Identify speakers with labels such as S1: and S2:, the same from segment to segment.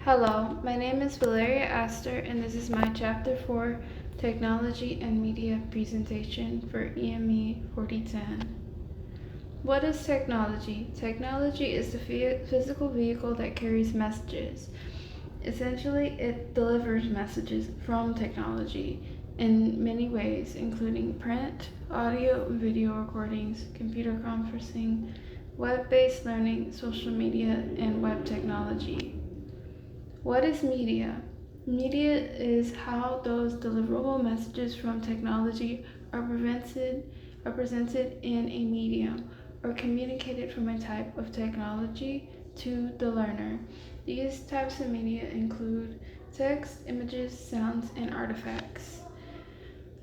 S1: Hello, my name is Valeria Astor, and this is my Chapter 4 Technology and Media presentation for EME 4010. What is technology? Technology is the physical vehicle that carries messages. Essentially, it delivers messages from technology in many ways, including print, audio and video recordings, computer conferencing, web-based learning, social media, and web technology. What is media? Media is how those deliverable messages from technology are presented in a medium or communicated from a type of technology to the learner. These types of media include text, images, sounds, and artifacts.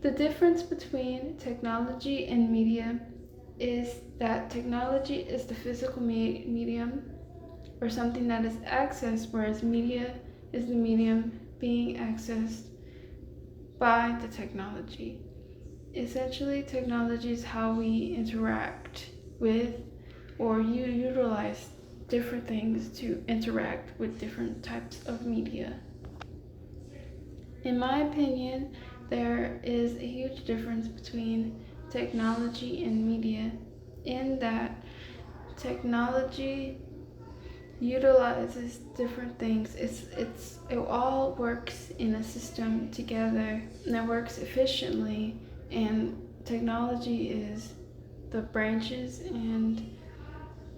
S1: The difference between technology and media is that technology is the physical medium or something that is accessed, whereas media is the medium being accessed by the technology. Essentially, technology is how we interact with or you utilize different things to interact with different types of media. In my opinion, there is a huge difference between technology and media in that technology utilizes different things. It all works in a system together and it works efficiently, and technology is the branches and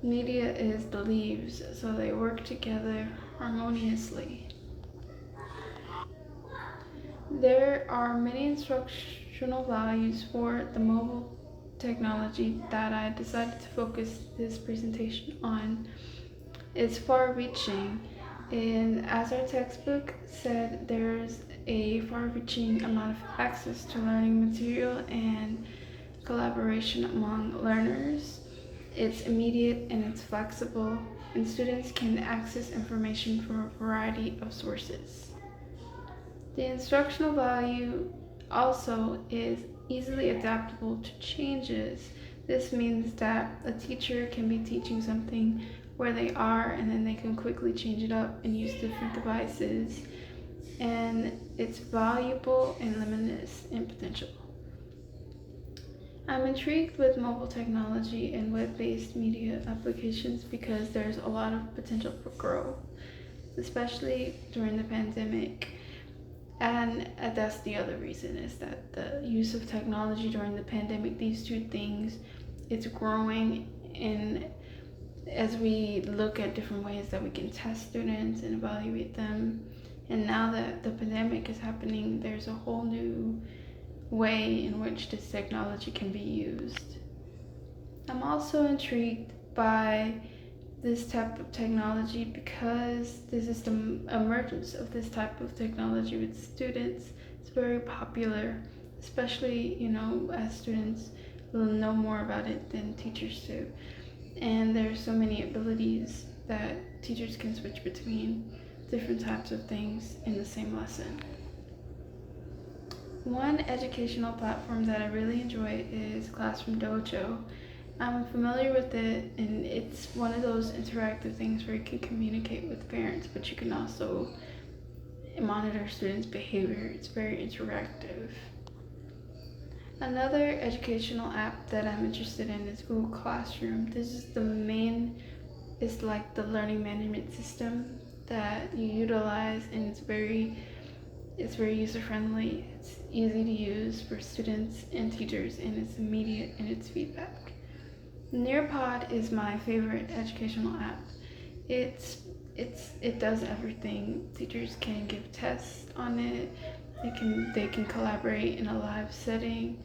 S1: media is the leaves, so they work together harmoniously. There are many instructional values for the mobile technology that I decided to focus this presentation on. It's far-reaching, and as our textbook said, there's a far-reaching amount of access to learning material and collaboration among learners. It's immediate and it's flexible, and students can access information from a variety of sources. The instructional value also is easily adaptable to changes. This means that a teacher can be teaching something where they are, and then they can quickly change it up and use different devices, and it's valuable and limitless in potential. I'm intrigued with mobile technology and web-based media applications because there's a lot of potential for growth, especially during the pandemic. And that's the other reason, is that the use of technology during the pandemic, these two things, it's growing in as we look at different ways that we can test students and evaluate them. And now that the pandemic is happening, there's a whole new way in which this technology can be used. I'm also intrigued by this type of technology because this is the emergence of this type of technology with students. It's very popular, especially, as students will know more about it than teachers do. And there's so many abilities that teachers can switch between different types of things in the same lesson. One educational platform that I really enjoy is Classroom Dojo. I'm familiar with it, and it's one of those interactive things where you can communicate with parents, but you can also monitor students' behavior. It's very interactive. Another educational app that I'm interested in is Google Classroom. This is it's like the learning management system that you utilize, and it's very user-friendly. It's easy to use for students and teachers, and it's immediate in its feedback. Nearpod is my favorite educational app. It does everything. Teachers can give tests on it. They can collaborate in a live setting.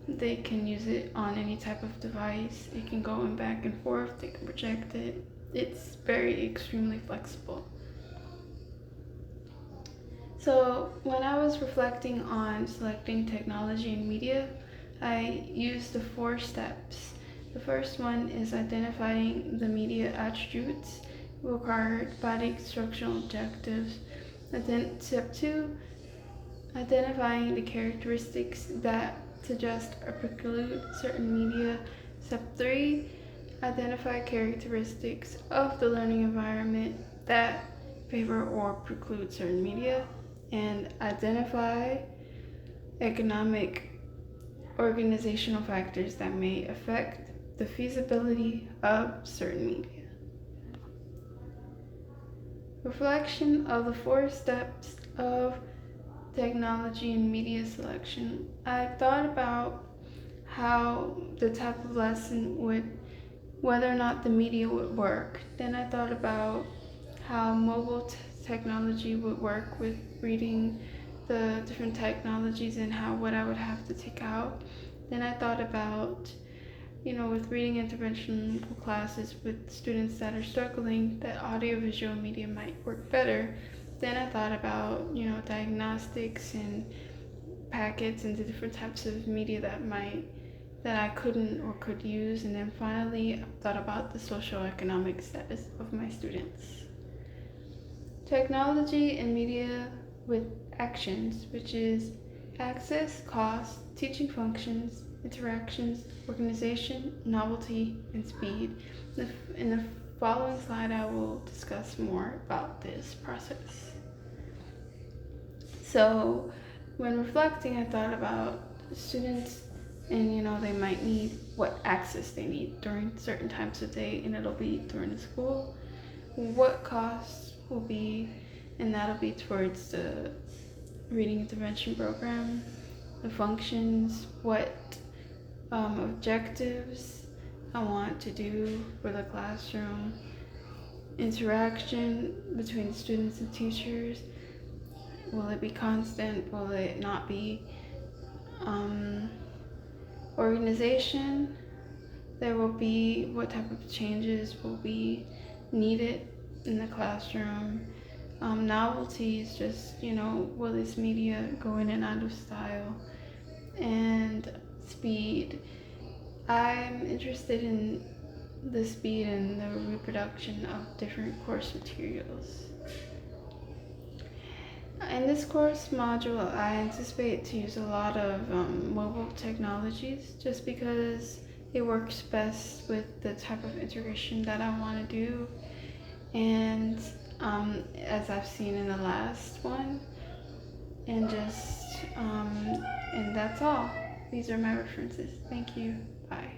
S1: They can use it on any type of device. It can go in back and forth. They can project it. It's extremely flexible. So when I was reflecting on selecting technology and media, I used the 4 steps. The first one is identifying the media attributes required by the instructional objectives. And then step 2, identifying the characteristics that suggest or preclude certain media. Step 3, identify characteristics of the learning environment that favor or preclude certain media, and identify economic organizational factors that may affect the feasibility of certain media. Reflection of the 4 steps of technology and media selection. I thought about how the type of lesson would, whether or not the media would work. Then I thought about how mobile technology would work with reading the different technologies and how what I would have to take out. Then I thought about, with reading intervention classes with students that are struggling, that audiovisual media might work better. Then I thought about, diagnostics and packets and the different types of media that I couldn't or could use. And then finally, I thought about the socioeconomic status of my students. Technology and media with actions, which is access, cost, teaching functions, interactions, organization, novelty, and speed. In the following slide, I will discuss more about this process. So, when reflecting, I thought about students and they might need what access they need during certain times of day, and it'll be during the school. What costs will be, and that'll be towards the reading intervention program. The functions, what objectives I want to do for the classroom. Interaction between students and teachers. Will it be constant? Will it not be? Organization. There will be what type of changes will be needed in the classroom. Novelties, just, will this media go in and out of style? And speed. I'm interested in the speed and the reproduction of different course materials. In this course module, I anticipate to use a lot of mobile technologies just because it works best with the type of integration that I want to do. And as I've seen in the last one, and and that's all. These are my references. Thank you. Bye.